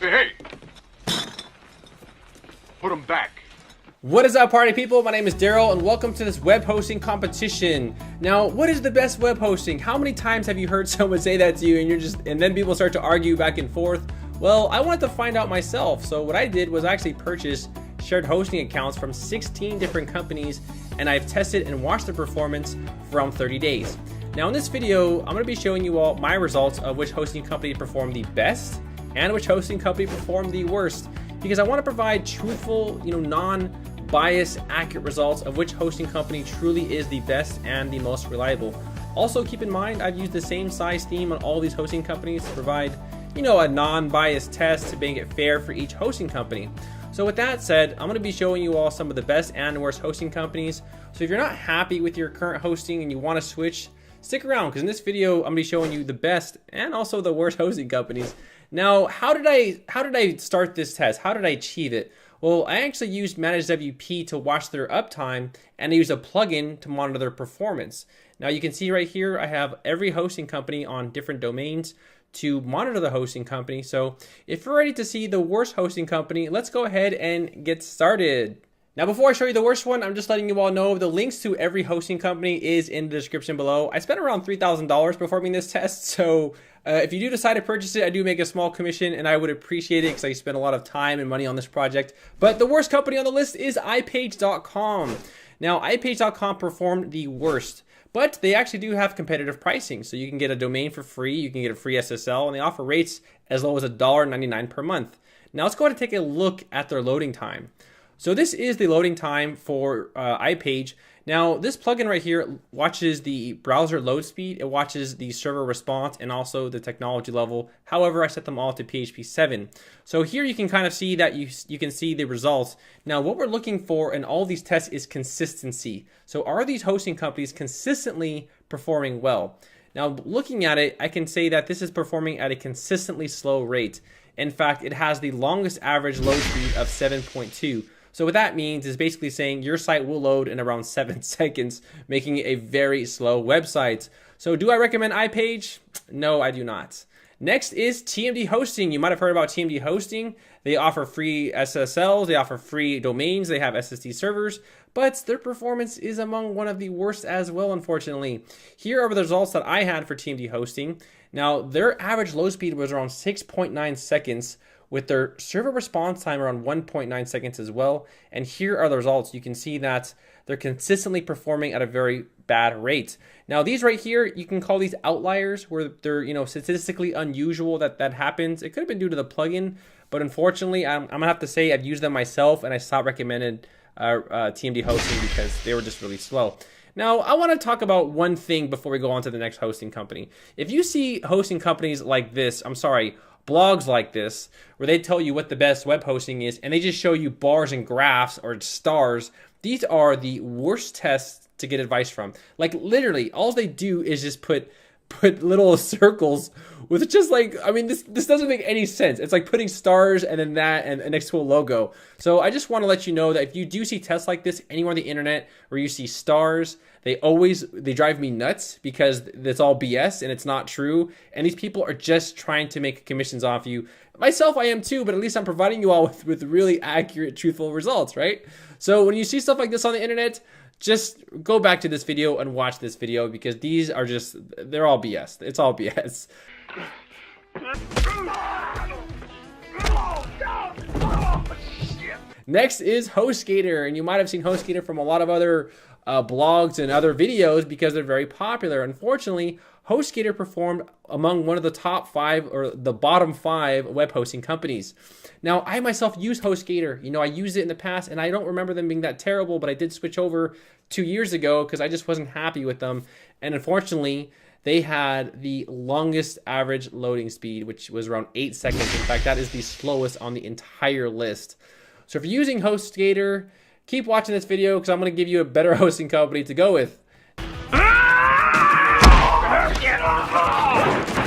Hey, put them back. What is up, party people? My name is Daryl and welcome to this web hosting competition. Now, what is the best web hosting? How many times have you heard someone say that to you and then people start to argue back and forth? Well, I wanted to find out myself. So what I did was actually purchase shared hosting accounts from 16 different companies, and I've tested and watched their performance for around 30 days. Now in this video, I'm going to be showing you all my results of which hosting company performed the best and which hosting company performed the worst, because I want to provide truthful, non-biased, accurate results of which hosting company truly is the best and the most reliable. Also keep in mind, I've used the same size theme on all these hosting companies to provide, a non-biased test to make it fair for each hosting company. So with that said, I'm going to be showing you all some of the best and worst hosting companies. So if you're not happy with your current hosting and you want to switch, stick around, because in this video I'm going to be showing you the best and also the worst hosting companies. Now, how did I start this test? How did I achieve it? Well, I actually used Manage WP to watch their uptime, and I used a plugin to monitor their performance. Now you can see right here I have every hosting company on different domains to monitor the hosting company. So if you're ready to see the worst hosting company, let's go ahead and get started. Now, before I show you the worst one, I'm just letting you all know the links to every hosting company is in the description below. I spent around $3,000 performing this test, so if you do decide to purchase it, I do make a small commission, and I would appreciate it because I spent a lot of time and money on this project. But the worst company on the list is iPage.com. Now, iPage.com performed the worst, but they actually do have competitive pricing. So you can get a domain for free, you can get a free SSL, and they offer rates as low as $1.99 per month. Now let's go ahead and take a look at their loading time. So this is the loading time for iPage. Now this plugin right here watches the browser load speed, it watches the server response, and also the technology level. However, I set them all to PHP 7. So here you can kind of see that you can see the results. Now what we're looking for in all these tests is consistency. So are these hosting companies consistently performing well? Now looking at it, I can say that this is performing at a consistently slow rate. In fact, it has the longest average load speed of 7.2. So what that means is basically saying your site will load in around 7 seconds, making it a very slow website. So do I recommend iPage? No, I do not. Next is TMD Hosting. You might have heard about TMD Hosting. They offer free SSLs, they offer free domains, they have SSD servers, but their performance is among one of the worst as well, unfortunately. Here are the results that I had for TMD Hosting. Now, their average load speed was around 6.9 seconds, with their server response time around 1.9 seconds as well. And here are the results. You can see that they're consistently performing at a very bad rate. Now these right here, you can call these outliers, where they're statistically unusual that happens. It could have been due to the plugin, but unfortunately I'm gonna have to say I've used them myself and I stopped recommending TMD Hosting because they were just really slow. Now, I want to talk about one thing before we go on to the next hosting company. If you see hosting companies like this, blogs like this, where they tell you what the best web hosting is, and they just show you bars and graphs or stars, these are the worst tests to get advice from. Like literally, all they do is just put little circles with just this doesn't make any sense. It's like putting stars and then that and next to a logo. So I just want to let you know that if you do see tests like this anywhere on the internet where you see stars, they drive me nuts because it's all BS and it's not true. And these people are just trying to make commissions off you. Myself, I am too, but at least I'm providing you all with really accurate, truthful results, right? So when you see stuff like this on the internet, just go back to this video and watch this video, because these are they're all BS. It's all BS. Next is HostGator, and you might have seen HostGator from a lot of other blogs and other videos because they're very popular. Unfortunately, HostGator performed among one of the top 5 or the bottom 5 web hosting companies. Now, I myself use HostGator. I used it in the past and I don't remember them being that terrible, but I did switch over 2 years ago because I just wasn't happy with them. And unfortunately, they had the longest average loading speed, which was around 8 seconds. In fact, that is the slowest on the entire list. So if you're using HostGator, keep watching this video because I'm going to give you a better hosting company to go with.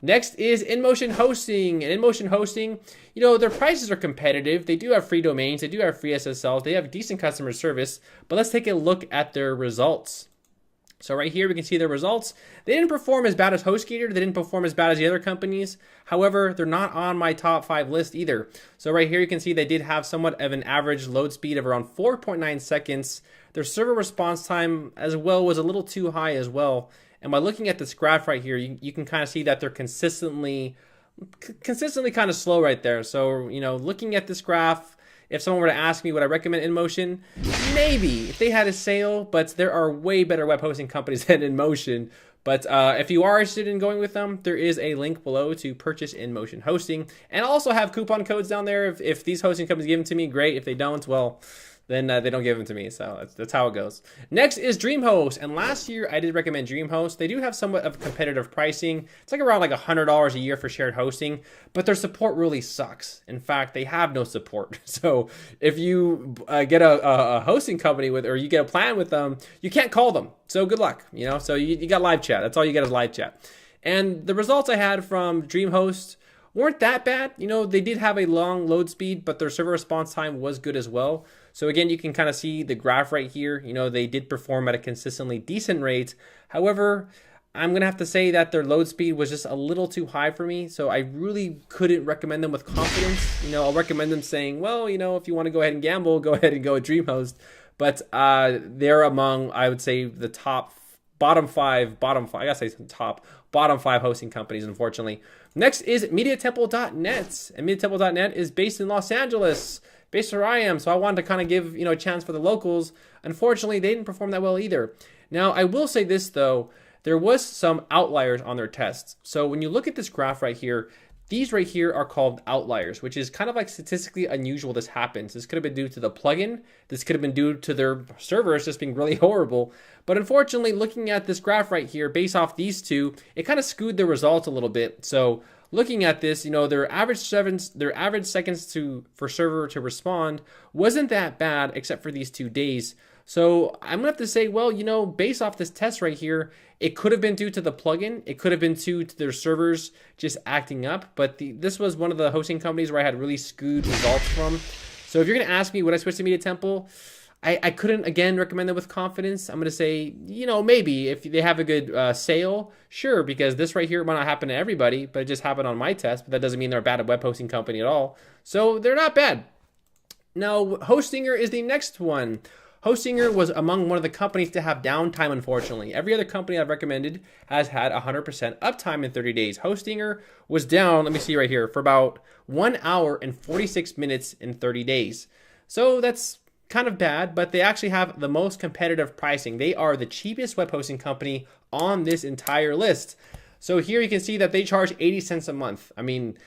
Next is InMotion Hosting. And InMotion Hosting, their prices are competitive. They do have free domains, they do have free SSLs, they have decent customer service, but let's take a look at their results. So right here, we can see their results. They didn't perform as bad as HostGator. They didn't perform as bad as the other companies. However, they're not on my top 5 list either. So right here, you can see they did have somewhat of an average load speed of around 4.9 seconds. Their server response time as well was a little too high as well. And by looking at this graph right here, you can kind of see that they're consistently kind of slow right there. So, you know, looking at this graph, if someone were to ask me would I recommend InMotion, maybe if they had a sale, but there are way better web hosting companies than InMotion. But if you are interested in going with them, there is a link below to purchase InMotion hosting. And I also have coupon codes down there. If these hosting companies give them to me, great. If they don't, well, then they don't give them to me. So that's how it goes. Next is DreamHost. And last year I did recommend DreamHost. They do have somewhat of competitive pricing. It's like around like $100 a year for shared hosting, but their support really sucks. In fact, they have no support. So if you get a hosting company with, or you get a plan with them, you can't call them. So good luck, you know? So you got live chat. That's all you get is live chat. And the results I had from DreamHost weren't that bad. You know, they did have a long load speed, but their server response time was good as well. So again, you can kind of see the graph right here. You know, they did perform at a consistently decent rate. However, I'm going to have to say that their load speed was just a little too high for me. So I really couldn't recommend them with confidence. You know, I'll recommend them saying, well, you know, if you want to go ahead and gamble, go ahead and go with DreamHost. But they're among, I would say, the bottom five, I gotta say bottom 5 hosting companies, unfortunately. Next is MediaTemple.net. And MediaTemple.net is based in Los Angeles, based where I am. So I wanted to kind of give, you know, a chance for the locals. Unfortunately, they didn't perform that well either. Now, I will say this though, there was some outliers on their tests. So when you look at this graph right here, these right here are called outliers, which is kind of like statistically unusual this happens. This could have been due to the plugin. This could have been due to their servers just being really horrible. But unfortunately, looking at this graph right here, based off these two, it kind of skewed the results a little bit. So looking at this, you know, their average seconds for server to respond wasn't that bad except for these 2 days. So I'm gonna have to say, well, you know, based off this test right here, it could have been due to the plugin. It could have been due to their servers just acting up. But this was one of the hosting companies where I had really skewed results from. So if you're gonna ask me, would I switch to Media Temple? I couldn't, again, recommend them with confidence. I'm gonna say, you know, maybe if they have a good sale, sure, because this right here might not happen to everybody, but it just happened on my test. But that doesn't mean they're a bad web hosting company at all. So they're not bad. Now, Hostinger is the next one. Hostinger was among one of the companies to have downtime, unfortunately. Every other company I've recommended has had 100% uptime in 30 days. Hostinger was down, let me see right here, for about 1 hour and 46 minutes in 30 days. So that's kind of bad, but they actually have the most competitive pricing. They are the cheapest web hosting company on this entire list. So here you can see that they charge 80 cents a month. I mean,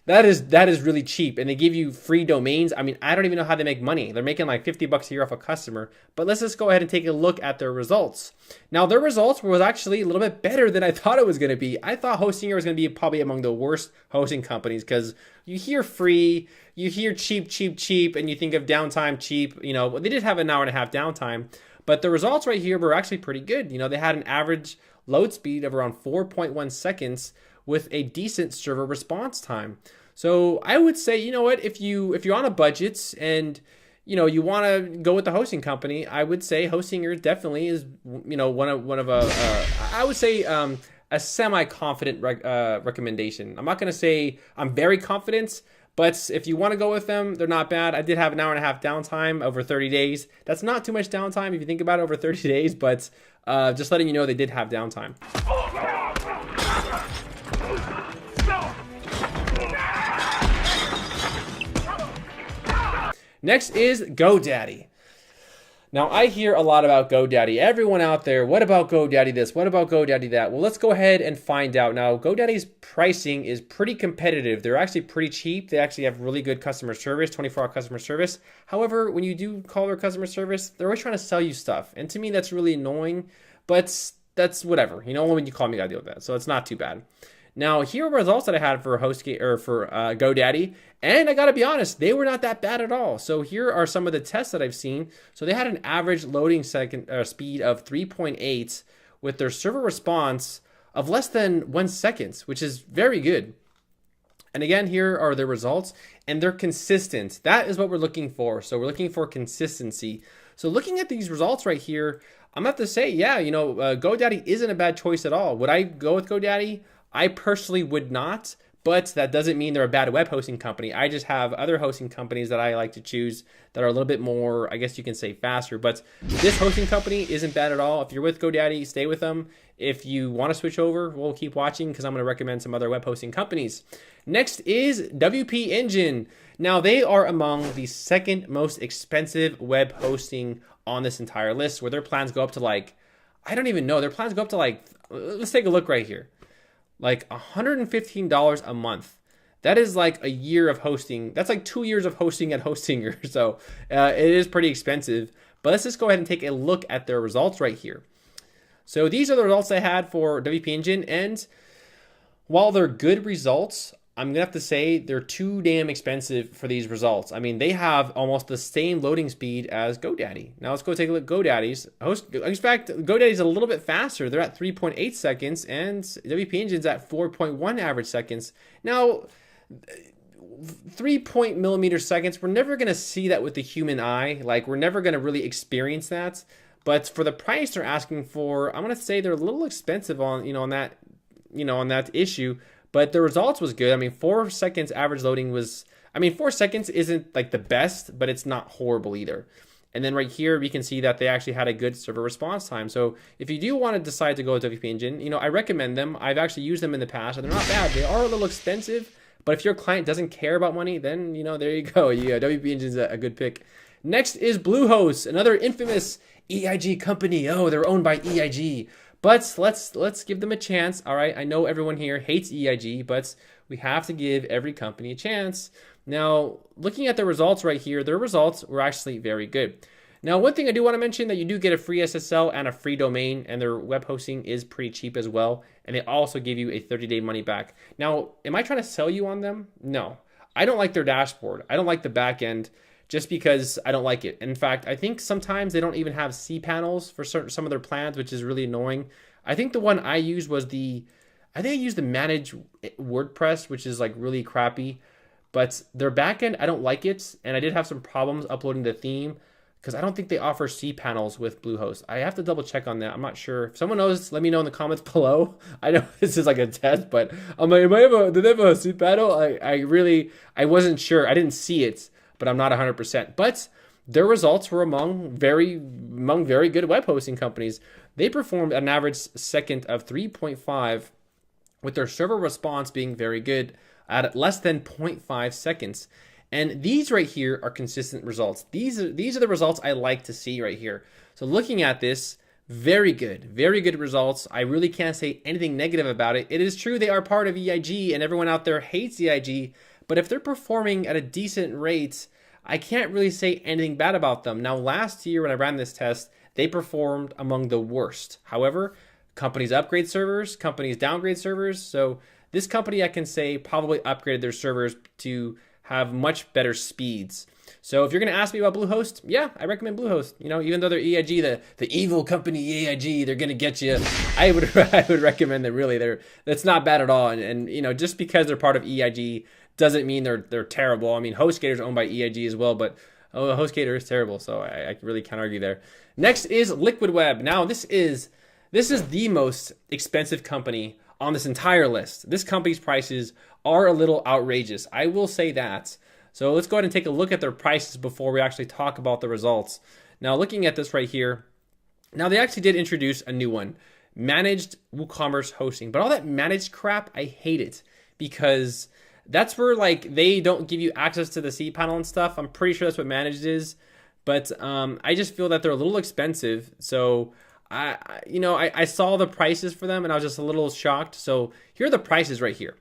that is really cheap, and they give you free domains. I mean, I don't even know how they make money. They're making like $50 a year off a customer. But let's just go ahead and take a look at their results. Now, their results was actually a little bit better than I thought it was going to be. I thought Hostinger was going to be probably among the worst hosting companies because you hear free, you hear cheap, and you think of downtime cheap. You know, they did have an hour and a half downtime, but the results right here were actually pretty good. You know, they had an average load speed of around 4.1 seconds with a decent server response time. So I would say, you know what, if you're on a budget and you know you want to go with the hosting company, I would say Hostinger definitely is, you know, one of I would say a semi-confident recommendation. I'm not going to say I'm very confident, but if you want to go with them, they're not bad. I did have an hour and a half downtime over 30 days. That's not too much downtime if you think about it over 30 days, but just letting you know they did have downtime. Next is GoDaddy. Now, I hear a lot about GoDaddy. Everyone out there, what about GoDaddy this? What about GoDaddy that? Well, let's go ahead and find out. Now, GoDaddy's pricing is pretty competitive. They're actually pretty cheap. They actually have really good customer service, 24-hour customer service. However, when you do call their customer service, they're always trying to sell you stuff. And to me, that's really annoying, but that's whatever. You know, when you call me, I gotta deal with that. So it's not too bad. Now, here are results that I had for GoDaddy, and I gotta be honest, they were not that bad at all. So here are some of the tests that I've seen. So they had an average loading speed of 3.8 with their server response of less than 1 second, which is very good. And again, here are the results, and they're consistent. That is what we're looking for. So we're looking for consistency. So looking at these results right here, I'm gonna have to say, yeah, GoDaddy isn't a bad choice at all. Would I go with GoDaddy? I personally would not, but that doesn't mean they're a bad web hosting company. I just have other hosting companies that I like to choose that are a little bit more, I guess you can say, faster. But this hosting company isn't bad at all. If you're with GoDaddy, stay with them. If you want to switch over, we'll keep watching because I'm going to recommend some other web hosting companies. Next is WP Engine. Now, they are among the second most expensive web hosting on this entire list, where their plans go up to I don't even know. Their plans go up to let's take a look right here. Like $115 a month. That is like a year of hosting. That's like 2 years of hosting at Hostinger. So it is pretty expensive. But let's just go ahead and take a look at their results right here. So these are the results I had for WP Engine. And while they're good results, I'm going to have to say they're too damn expensive for these results. I mean, they have almost the same loading speed as GoDaddy. Now let's go take a look at GoDaddy's. In fact, GoDaddy's a little bit faster. They're at 3.8 seconds and WP Engine's at 4.1 average seconds. Now, 3 seconds, we're never going to see that with the human eye. Like, we're never going to really experience that. But for the price they're asking for, I'm going to say they're a little expensive on that issue. But the results was good. I mean, 4 seconds average loading was, 4 seconds isn't like the best, but it's not horrible either. And then right here, we can see that they actually had a good server response time. So if you do want to decide to go with WP Engine, I recommend them. I've actually used them in the past, and they're not bad. They are a little expensive, but if your client doesn't care about money, then, there you go. Yeah, WP Engine's a good pick. Next is Bluehost, another infamous EIG company. Oh, they're owned by EIG. But let's give them a chance. All right, I know everyone here hates EIG, but we have to give every company a chance. Now, looking at the results right here, their results were actually very good. Now, one thing I do want to mention, that you do get a free SSL and a free domain, and their web hosting is pretty cheap as well. And they also give you a 30-day money back. Now, am I trying to sell you on them? No, I don't like their dashboard. I don't like the back end, just because I don't like it. In fact, I think sometimes they don't even have cPanels for some of their plans, which is really annoying. I think the one I used was I used the Manage WordPress, which is like really crappy. But their backend, I don't like it. And I did have some problems uploading the theme because I don't think they offer cPanels with Bluehost. I have to double check on that. I'm not sure. If someone knows, let me know in the comments below. I know this is like a test, but I'm like, do they have a cPanel? I wasn't sure. I didn't see it, but I'm not 100%. But their results were among very good web hosting companies. They performed an average second of 3.5, with their server response being very good at less than 0.5 seconds. And these right here are consistent results. These are the results I like to see right here. So looking at this, very good results. I really can't say anything negative about it. It is true they are part of EIG, and everyone out there hates EIG. But if they're performing at a decent rate, I can't really say anything bad about them. Now, last year when I ran this test, they performed among the worst. However, companies upgrade servers, companies downgrade servers. So this company, I can say, probably upgraded their servers to have much better speeds. So if you're going to ask me about Bluehost, yeah, I recommend Bluehost. Even though they're EIG, the evil company EIG, they're going to get you. I would recommend them, really. That's not bad at all. And just because they're part of EIG doesn't mean they're terrible. I mean, HostGator is owned by EIG as well, but HostGator is terrible, so I really can't argue there. Next is Liquid Web. Now, this is the most expensive company on this entire list. This company's prices are a little outrageous. I will say that. So let's go ahead and take a look at their prices before we actually talk about the results. Now, looking at this right here, now they actually did introduce a new one, managed WooCommerce hosting. But all that managed crap, I hate it, because that's where they don't give you access to the cPanel and stuff. I'm pretty sure that's what managed is, but I just feel that they're a little expensive. So I saw the prices for them and I was just a little shocked. So here are the prices right here.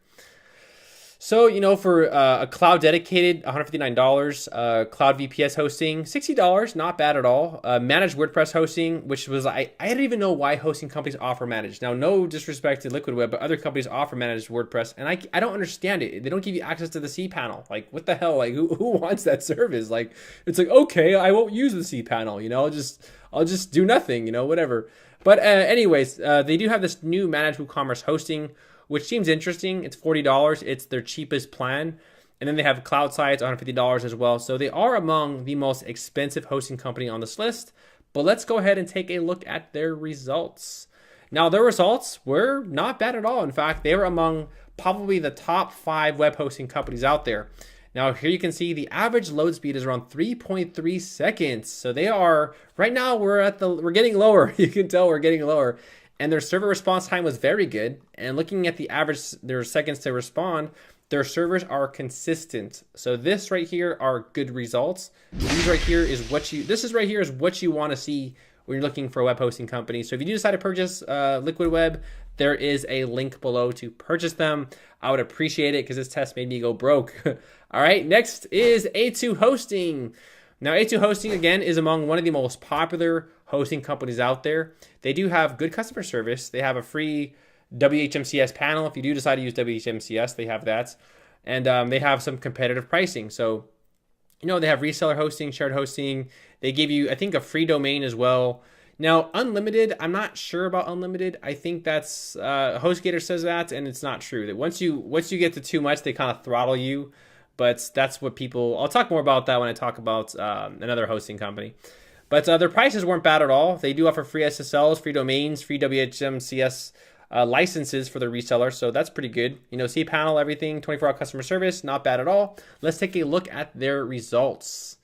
So, for a cloud dedicated, $159, cloud VPS hosting, $60, not bad at all. Managed WordPress hosting, which was, I don't even know why hosting companies offer managed. Now, no disrespect to Liquid Web, but other companies offer managed WordPress, and I don't understand it. They don't give you access to the cPanel. Like, what the hell? Like, who wants that service? Like, it's like, okay, I won't use the cPanel, I'll just do nothing, whatever. But anyways, they do have this new managed WooCommerce hosting, which seems interesting. It's $40. It's their cheapest plan. And then they have cloud sites, $150 as well. So they are among the most expensive hosting company on this list. but let's go ahead and take a look at their results. Now, their results were not bad at all. In fact, they were among probably the top 5 web hosting companies out there. Now, here you can see the average load speed is around 3.3 seconds. So they are, right now, we're getting lower. You can tell we're getting lower. And their server response time was very good. And looking at the average, their seconds to respond, their servers are consistent. So this right here are good results. This right here is what you want to see when you're looking for a web hosting company. So if you do decide to purchase Liquid Web, there is a link below to purchase them. I would appreciate it because this test made me go broke. All right, next is A2 Hosting. Now, A2 Hosting, again, is among one of the most popular hosting companies out there. They do have good customer service. They have a free WHMCS panel. If you do decide to use WHMCS, they have that. And they have some competitive pricing. So, you know, they have reseller hosting, shared hosting. They give you, I think, a free domain as well. Now, unlimited, I'm not sure about unlimited. I think that's, HostGator says that, and it's not true. That once you get to too much, they kind of throttle you. But that's what people, I'll talk more about that when I talk about another hosting company. But their prices weren't bad at all. They do offer free SSLs, free domains, free WHMCS licenses for the reseller. So that's pretty good. You know, cPanel, everything, 24-hour customer service, not bad at all. Let's take a look at their results.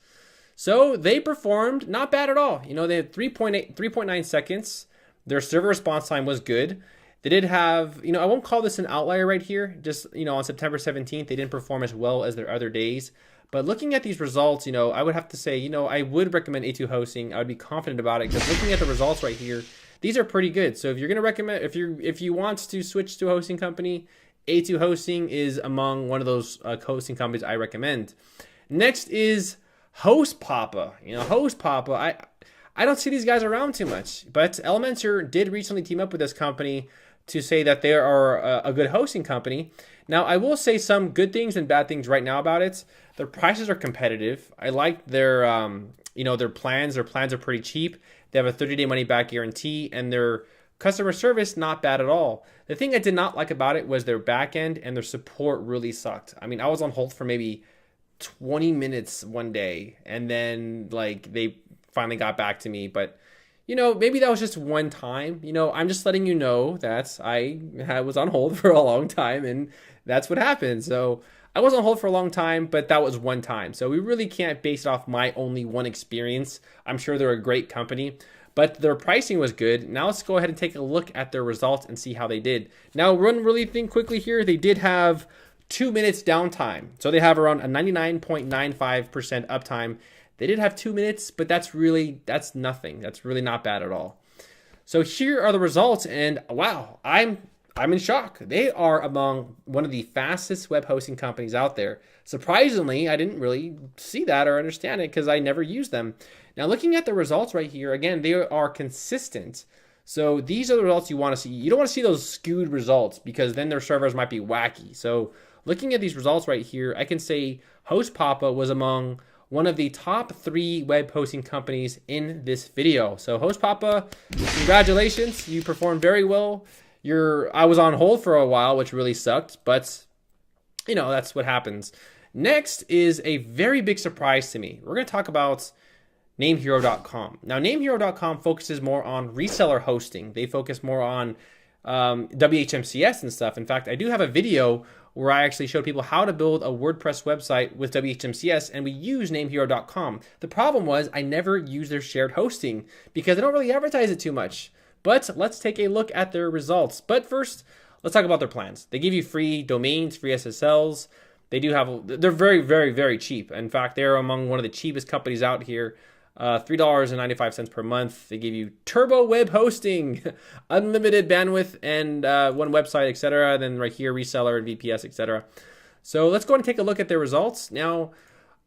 So they performed not bad at all. You know, they had 3.9 seconds. Their server response time was good. They did have, you know, I won't call this an outlier right here. Just, you know, on September 17th, they didn't perform as well as their other days. But looking at these results, you know, I would have to say, you know, I would recommend A2 Hosting. I would be confident about it because looking at the results right here, these are pretty good. So if you're going to recommend, if you want to switch to a hosting company, A2 Hosting is among one of those hosting companies I recommend. Next is HostPapa. You know, HostPapa, I don't see these guys around too much, but Elementor did recently team up with this company to say that they are a good hosting company. Now, I will say some good things and bad things right now about it. Their prices are competitive. I like their, you know, their plans. Their plans are pretty cheap. They have a 30-day money-back guarantee, and their customer service, not bad at all. The thing I did not like about it was their back end, and their support really sucked. I mean, I was on hold for maybe 20 minutes one day, and then, like, they finally got back to me. But, you know, maybe that was just one time. You know, I'm just letting you know that I was on hold for a long time, and that's what happened. So I was on hold for a long time, but that was one time. So we really can't base it off my only one experience. I'm sure they're a great company, but their pricing was good. Now let's go ahead and take a look at their results and see how they did. Now, run really thing quickly here. They did have 2 minutes downtime. So they have around a 99.95% uptime. They did have 2 minutes, but that's nothing. That's really not bad at all. So here are the results, and wow, I'm in shock. They are among one of the fastest web hosting companies out there. Surprisingly, I didn't really see that or understand it because I never used them. Now, looking at the results right here, again, they are consistent. So these are the results you want to see. You don't want to see those skewed results because then their servers might be wacky. So looking at these results right here, I can say HostPapa was among one of the top 3 web hosting companies in this video. So HostPapa, congratulations. You performed very well. I was on hold for a while, which really sucked, but you know, that's what happens. Next is a very big surprise to me. We're going to talk about NameHero.com. Now, NameHero.com focuses more on reseller hosting. They focus more on WHMCS and stuff. In fact, I do have a video where I actually showed people how to build a WordPress website with WHMCS, and we use NameHero.com. The problem was I never used their shared hosting because they don't really advertise it too much. But let's take a look at their results. But first, let's talk about their plans. They give you free domains, free SSLs. They're very, very, very cheap. In fact, they're among one of the cheapest companies out here. $3.95 per month. They give you turbo web hosting, unlimited bandwidth, and one website, etc. Then right here, reseller and VPS, etc. So let's go and take a look at their results. Now,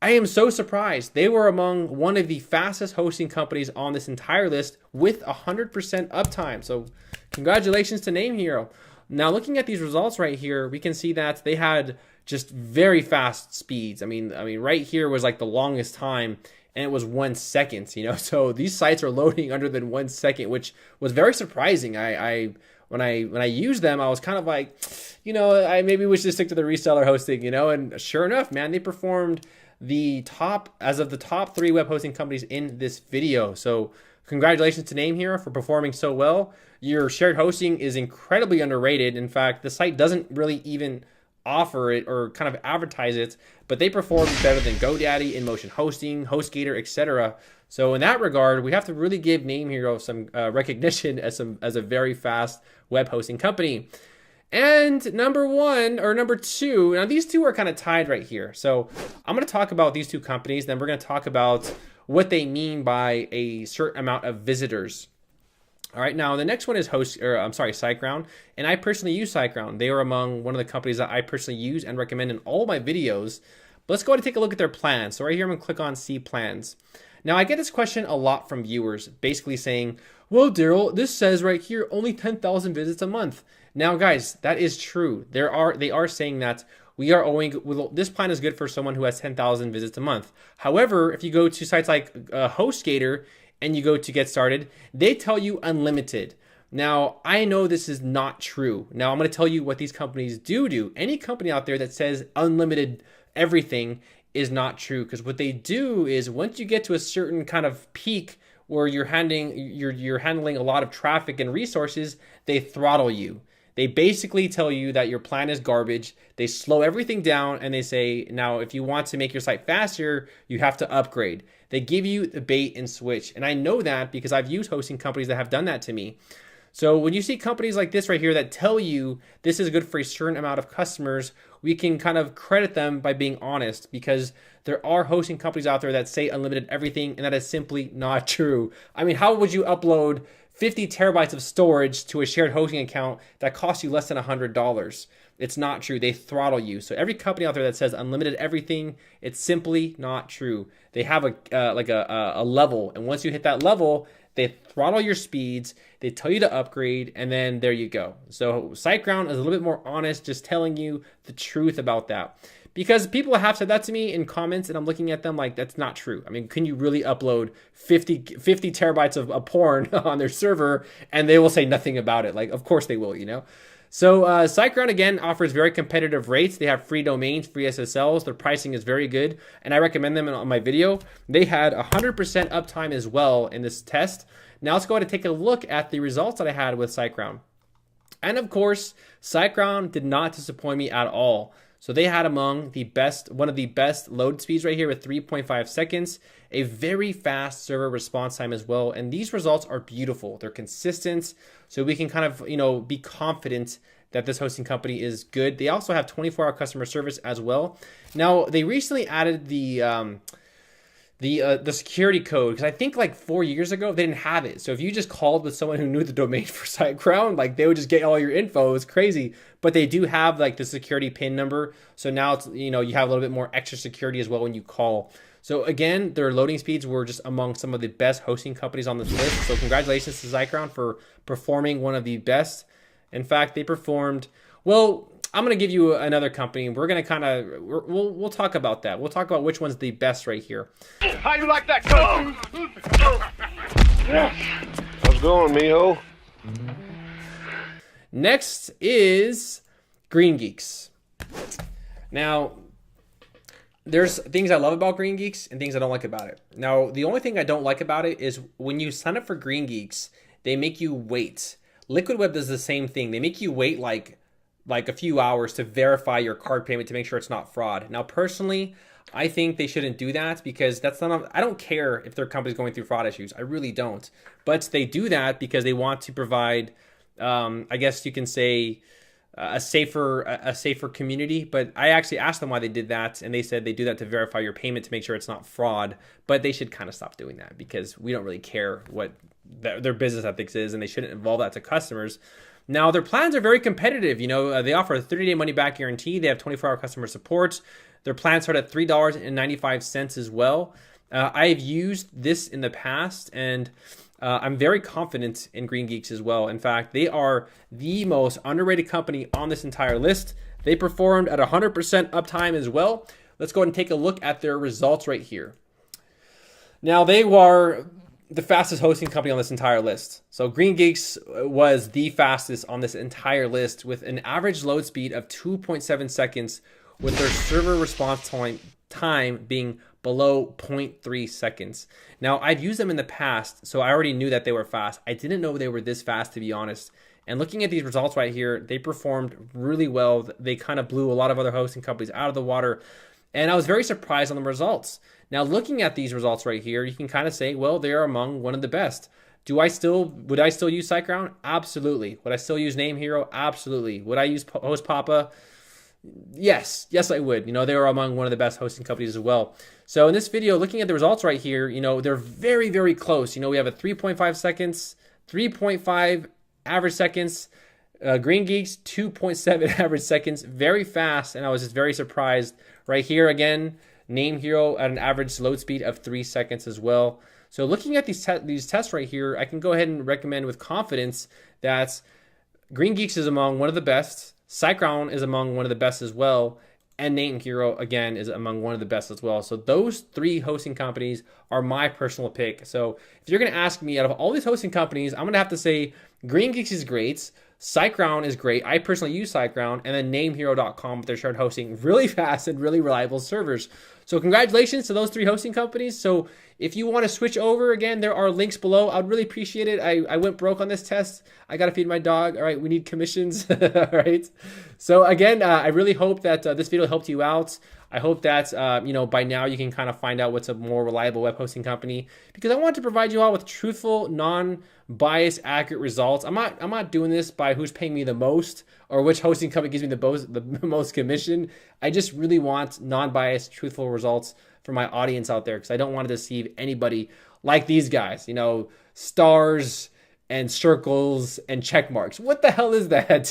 I am so surprised. They were among one of the fastest hosting companies on this entire list with 100% uptime. So congratulations to NameHero. Now, looking at these results right here, we can see that they had just very fast speeds. I mean, right here was like the longest time, and it was 1 second, you know. So these sites are loading under than 1 second, which was very surprising. When I used them, I was kind of like, you know, maybe we should stick to the reseller hosting, you know. And sure enough, man, they performed the top 3 web hosting companies in this video. So congratulations to Name Hero for performing so well. Your shared hosting is incredibly underrated. In fact, the site doesn't really even offer it or kind of advertise it, but they perform better than GoDaddy, InMotion Hosting, HostGator, etc. So in that regard, we have to really give Name Hero some recognition as a very fast web hosting company. And number two, now these two are kind of tied right here. So I'm going to talk about these two companies, then we're going to talk about what they mean by a certain amount of visitors. All right, now the next one is SiteGround, and I personally use SiteGround. They are among one of the companies that I personally use and recommend in all my videos. But let's go ahead and take a look at their plans. So right here, I'm gonna click on See Plans. Now I get this question a lot from viewers, basically saying, well, Daryl, this says right here, only 10,000 visits a month. Now guys, that is true. They are saying that we are owing, well, this plan is good for someone who has 10,000 visits a month. However, if you go to sites like HostGator and you go to Get Started, they tell you unlimited. Now, I know this is not true. Now, I'm going to tell you what these companies do. Any company out there that says unlimited everything is not true, because what they do is once you get to a certain kind of peak where you're handling a lot of traffic and resources, they throttle you. They basically tell you that your plan is garbage. They slow everything down and they say, now, if you want to make your site faster, you have to upgrade. They give you the bait and switch. And I know that because I've used hosting companies that have done that to me. So when you see companies like this right here that tell you this is good for a certain amount of customers, we can kind of credit them by being honest, because there are hosting companies out there that say unlimited everything, and that is simply not true. I mean, how would you upload 50 terabytes of storage to a shared hosting account that costs you less than $100? It's not true. They throttle you. So every company out there that says unlimited everything, it's simply not true. They have a level, and once you hit that level, they throttle your speeds, they tell you to upgrade, and then there you go. So SiteGround is a little bit more honest, just telling you the truth about that. Because people have said that to me in comments, and I'm looking at them like, that's not true. I mean, can you really upload 50 terabytes of porn on their server and they will say nothing about it? Like, of course they will, you know? So SiteGround, again, offers very competitive rates. They have free domains, free SSLs. Their pricing is very good, and I recommend them on my video. They had 100% uptime as well in this test. Now let's go ahead and take a look at the results that I had with SiteGround. And of course, SiteGround did not disappoint me at all. So they had one of the best load speeds right here with 3.5 seconds, a very fast server response time as well. And these results are beautiful. They're consistent. So we can kind of, be confident that this hosting company is good. They also have 24-hour customer service as well. Now, they recently added the security code, because I think like 4 years ago they didn't have it. So if you just called with someone who knew the domain for SiteGround, like they would just get all your info. It was crazy. But they do have like the security PIN number. So now it's, you have a little bit more extra security as well when you call. So again, their loading speeds were just among some of the best hosting companies on this list. So congratulations to SiteGround for performing one of the best. In fact, they performed well. I'm going to give you another company. We're going to we'll talk about that. We'll talk about which one's the best right here. How you like that, coach? How's it going, mijo? Next is Green Geeks. Now, there's things I love about Green Geeks and things I don't like about it. Now, the only thing I don't like about it is when you sign up for Green Geeks, they make you wait. Liquid Web does the same thing. They make you wait like a few hours to verify your card payment to make sure it's not fraud. Now, personally, I think they shouldn't do that, because that's not, I don't care if their company's going through fraud issues. I really don't. But they do that because they want to provide, I guess you can say, a safer community. But I actually asked them why they did that, and they said they do that to verify your payment to make sure it's not fraud. But they should kind of stop doing that, because we don't really care what their business ethics is, and they shouldn't involve that to customers. Now, their plans are very competitive. They offer a 30-day money-back guarantee. They have 24-hour customer support. Their plans start at $3.95 as well. I've used this in the past, and I'm very confident in Green Geeks as well. In fact, they are the most underrated company on this entire list. They performed at 100% uptime as well. Let's go ahead and take a look at their results right here. Now, they were the fastest hosting company on this entire list. So Green Geeks was the fastest on this entire list, with an average load speed of 2.7 seconds, with their server response time being below 0.3 seconds. Now, I've used them in the past, so I already knew that they were fast. I didn't know they were this fast, to be honest. And looking at these results right here, they performed really well. They kind of blew a lot of other hosting companies out of the water. And I was very surprised on the results. Now, looking at these results right here, you can kind of say, well, they are among one of the best. Would I still use SiteGround? Absolutely. Would I still use Name Hero? Absolutely. Would I use Host Papa? Yes, I would. They are among one of the best hosting companies as well. So in this video, looking at the results right here, they're very, very close. We have a 3.5 seconds, 3.5 average seconds, Green Geeks 2.7 average seconds, very fast. And I was just very surprised right here. Again, Name Hero at an average load speed of 3 seconds as well. So looking at these tests right here, I can go ahead and recommend with confidence that Green Geeks is among one of the best, SiteGround is among one of the best as well, and Name Hero, again, is among one of the best as well. So those 3 hosting companies are my personal pick. So if you're going to ask me, out of all these hosting companies, I'm going to have to say Green Geeks is great, SiteGround is great. I personally use SiteGround, and then NameHero.com with their shared hosting, really fast and really reliable servers. So congratulations to those 3 hosting companies. So if you want to switch over, again, there are links below. I'd really appreciate it. I went broke on this test. I got to feed my dog. All right, we need commissions. All right. So again, I really hope that this video helped you out. I hope that, by now you can kind of find out what's a more reliable web hosting company, because I want to provide you all with truthful, non-biased, accurate results. I'm not doing this by who's paying me the most or which hosting company gives me the most commission. I just really want non-biased, truthful results for my audience out there, because I don't want to deceive anybody like these guys, stars and circles and check marks. What the hell is that,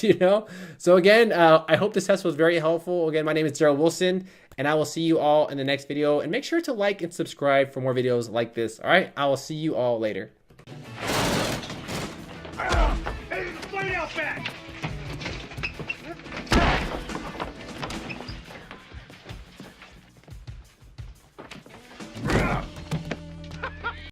So again, I hope this test was very helpful. Again, my name is Daryl Wilson, and I will see you all in the next video. And make sure to like and subscribe for more videos like this. All right, I will see you all later.